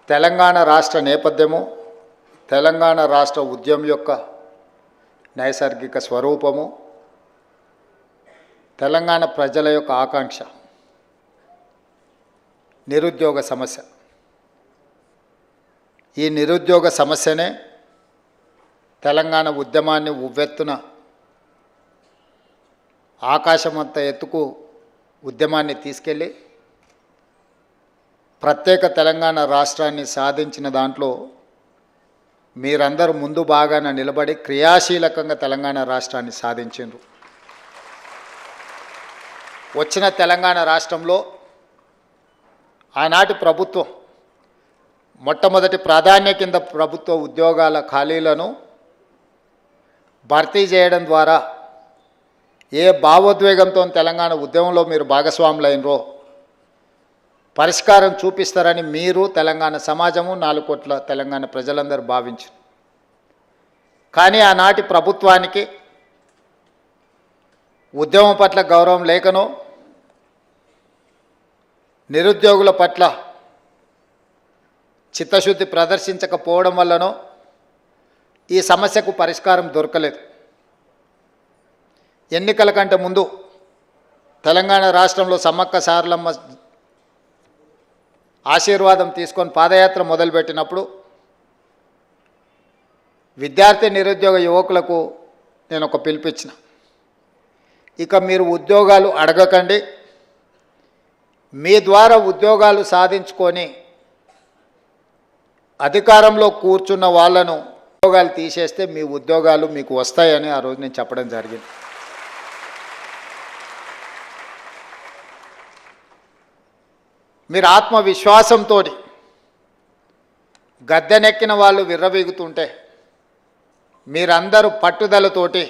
తెలంగాణ రాష్ట్ర నేపథ్యము, తెలంగాణ రాష్ట్ర ఉద్యమం యొక్క నైసర్గిక స్వరూపము, తెలంగాణ ప్రజల యొక్క ఆకాంక్ష నిరుద్యోగ సమస్య. ఈ నిరుద్యోగ సమస్యనే తెలంగాణ ఉద్యమాన్ని ఉవ్వెత్తున ఆకాశమంత ఎత్తుకు ఉద్యమాన్ని తీసుకెళ్ళి ప్రత్యేక తెలంగాణ రాష్ట్రాన్ని సాధించిన దాంట్లో మీరందరూ ముందు బాగాన నిలబడి క్రియాశీలకంగా తెలంగాణ రాష్ట్రాన్ని సాధించారు. వచ్చిన తెలంగాణ రాష్ట్రంలో ఆనాటి ప్రభుత్వం మొట్టమొదటి ప్రాధాన్య కింద ప్రభుత్వ ఉద్యోగాల ఖాళీలను భర్తీ చేయడం ద్వారా ఏ భావోద్వేగంతో తెలంగాణ ఉద్యమంలో మీరు భాగస్వాములైనరో పరిష్కారం చూపిస్తారని మీరు, తెలంగాణ సమాజము, 4 కోట్ల తెలంగాణ ప్రజలందరూ భావించారు. కానీ ఆనాటి ప్రభుత్వానికి ఉద్యమం పట్ల గౌరవం లేకనో, నిరుద్యోగుల పట్ల చిత్తశుద్ధి ప్రదర్శించకపోవడం వల్లనో ఈ సమస్యకు పరిష్కారం దొరకలేదు. ఎన్నికల కంటే ముందు తెలంగాణ రాష్ట్రంలో సమ్మక్క సారలమ్మ ఆశీర్వాదం తీసుకొని పాదయాత్ర మొదలుపెట్టినప్పుడు విద్యార్థి నిరుద్యోగ యువకులకు నేను ఒక పిలుపిచ్చిన, ఇక మీరు ఉద్యోగాలు అడగకండి, మీ ద్వారా ఉద్యోగాలు సాధించుకొని అధికారంలో కూర్చున్న వాళ్ళను ఉద్యోగాలు తీసేస్తే మీ ఉద్యోగాలు మీకు వస్తాయని ఆ రోజు నేను చెప్పడం జరిగింది. మీరు ఆత్మవిశ్వాసంతో గద్దెనెక్కిన వాళ్ళు విర్రవీగుతుంటే మీరందరూ పట్టుదలతోటి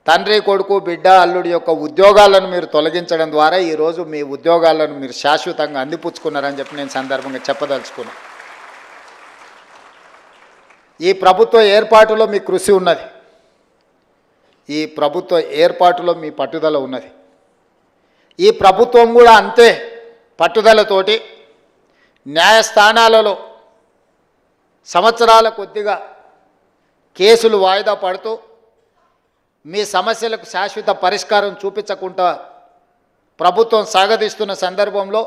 తండ్రి, కొడుకు, బిడ్డ, అల్లుడి యొక్క ఉద్యోగాలను మీరు తొలగించడం ద్వారా ఈరోజు మీ ఉద్యోగాలను మీరు శాశ్వతంగా అందిపుచ్చుకున్నారని చెప్పి నేను సందర్భంగా చెప్పదలుచుకున్నాను. ఈ ప్రభుత్వ ఏర్పాటులో మీ కృషి ఉన్నది, ఈ ప్రభుత్వ ఏర్పాటులో మీ పట్టుదల ఉన్నది. ఈ ప్రభుత్వం కూడా అంతే పట్టుదలతోటి న్యాయస్థానాలలో సంవత్సరాల కొద్దిగా కేసులు వాయిదా పడుతూ మీ సమస్యలకు శాశ్వత పరిష్కారం చూపించకుండా ప్రభుత్వం సాగదీస్తున్న సందర్భంలో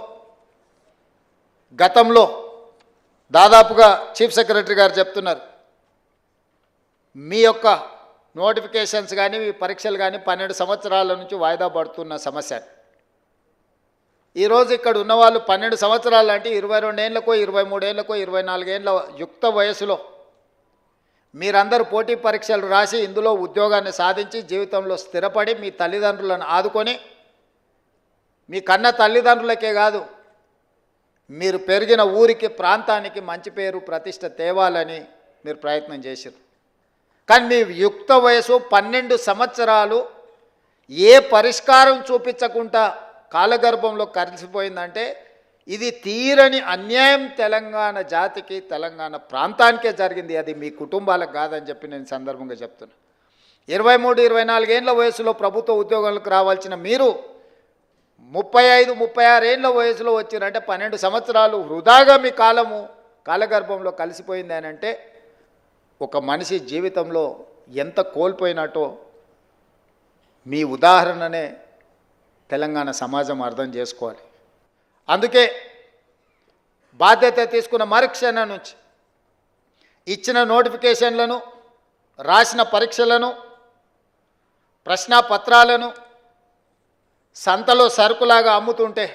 గతంలో దాదాపుగా చీఫ్ సెక్రటరీ గారు చెప్తున్నారు, మీ యొక్క నోటిఫికేషన్స్ కానీ మీ పరీక్షలు కానీ 12 సంవత్సరాల నుంచి వాయిదా పడుతున్న సమస్య. ఈరోజు ఇక్కడ ఉన్నవాళ్ళు 12 సంవత్సరాలు అంటే 22 ఏళ్ళకో 23 ఏళ్ళకో 24 ఏళ్ళ యుక్త వయసులో మీరందరూ పోటీ పరీక్షలు రాసి ఇందులో ఉద్యోగాన్ని సాధించి జీవితంలో స్థిరపడి మీ తల్లిదండ్రులను ఆదుకొని మీ కన్న తల్లిదండ్రులకే కాదు మీరు పెరిగిన ఊరికి, ప్రాంతానికి మంచి పేరు ప్రతిష్ట తేవాలని మీరు ప్రయత్నం చేశారు. కానీ మీ యుక్త వయసు 12 సంవత్సరాలు ఏ పరిష్కారం చూపించకుండా కాలగర్భంలో కలిసిపోయిందంటే ఇది తీరని అన్యాయం తెలంగాణ జాతికి, తెలంగాణ ప్రాంతానికే జరిగింది. అది మీ కుటుంబాలకు కాదని చెప్పి నేను సందర్భంగా చెప్తున్నా. 23, 24 ఏళ్ళ వయసులో ప్రభుత్వ ఉద్యోగాలకు రావాల్సిన మీరు 35, 36 ఏళ్ళ వయసులో వచ్చిరంటే 12 సంవత్సరాలు వృధాగా మీ కాలగర్భంలో కలిసిపోయింది అని అంటే ఒక మనిషి జీవితంలో ఎంత కోల్పోయినట్టో మీ ఉదాహరణనే తెలంగాణ సమాజం అర్థం చేసుకోవాలి. అందుకే బాధ్యత తీసుకున్న మరుక్షణం నుంచి ఇచ్చిన నోటిఫికేషన్లను, రాసిన పరీక్షలను, ప్రశ్నాపత్రాలను సంతలో సరుకులాగా అమ్ముతుంటే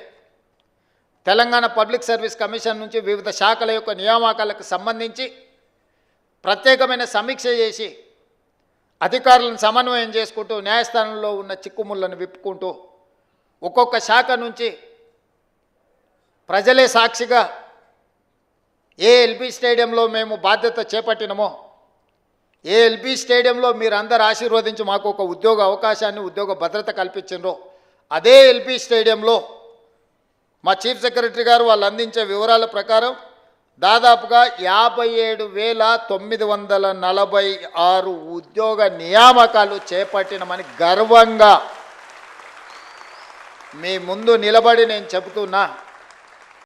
తెలంగాణ పబ్లిక్ సర్వీస్ కమిషన్ నుంచి వివిధ శాఖల యొక్క నియామకాలకు సంబంధించి ప్రత్యేకమైన సమీక్ష చేసి అధికారులను సమన్వయం చేసుకుంటూ న్యాయస్థానంలో ఉన్న చిక్కుముళ్లను విప్పుకుంటూ ఒక్కొక్క శాఖ నుంచి ప్రజలే సాక్షిగా ఏ ఎల్బీ స్టేడియంలో మేము బాధ్యత చేపట్టినమో, ఏ ఎల్బీ స్టేడియంలో మీరందరూ ఆశీర్వదించి మాకు ఒక ఉద్యోగ అవకాశాన్ని, ఉద్యోగ భద్రత కల్పించారో అదే ఎల్బీ స్టేడియంలో మా చీఫ్ సెక్రటరీ గారు వాళ్ళు అందించే వివరాల ప్రకారం దాదాపుగా 57,946 ఉద్యోగ నియామకాలు చేపట్టినమని గర్వంగా మీ ముందు నిలబడి నేను చెబుతున్నా.